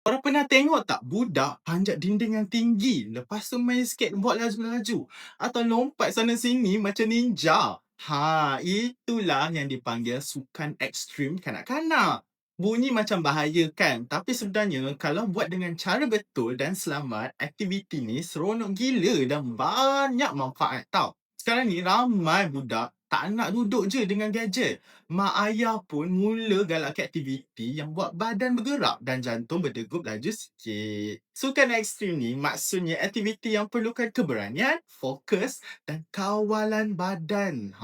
Korang pernah tengok tak budak panjat dinding yang tinggi, lepas tu main skateboard laju-laju atau lompat sana sini macam ninja? Itulah yang dipanggil sukan ekstrim kanak-kanak. Bunyi macam bahaya kan? Tapi sebenarnya kalau buat dengan cara betul dan selamat, aktiviti ni seronok gila dan banyak manfaat tau. Sekarang ni ramai budak tak nak duduk je dengan gadget. Mak ayah pun mula galakkan aktiviti yang buat badan bergerak dan jantung berdegup laju sikit. Sukan ekstrim ni maksudnya aktiviti yang perlukan keberanian, fokus dan kawalan badan.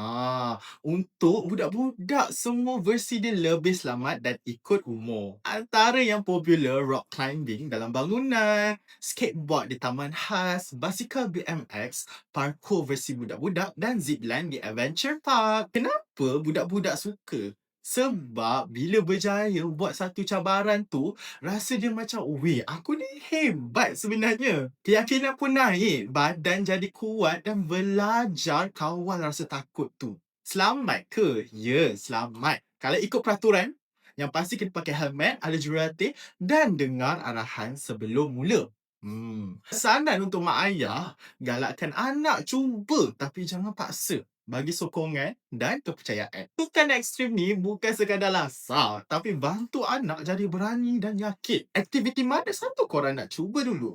Untuk budak-budak semua versi dia lebih selamat dan ikut umur. Antara yang popular rock climbing dalam bangunan, skateboard di taman khas, basikal BMX, parkour versi budak-budak dan zipline di adventure park. Kenapa budak-budak suka? Sebab bila berjaya buat satu cabaran tu, rasa dia macam, weh, aku ni hebat sebenarnya. Keyakinan pun naik, badan jadi kuat dan belajar kawal rasa takut tu. Selamat ke? Ya, selamat. Kalau ikut peraturan, yang pasti kena pakai helmet, ada jurulatih dan dengar arahan sebelum mula. Pesanan untuk mak ayah, galakkan anak cuba tapi jangan paksa. Bagi sokongan dan kepercayaan. Sukan ekstrim ni bukan sekadar lasah, tapi bantu anak jadi berani dan yakin. Aktiviti mana satu korang nak cuba dulu?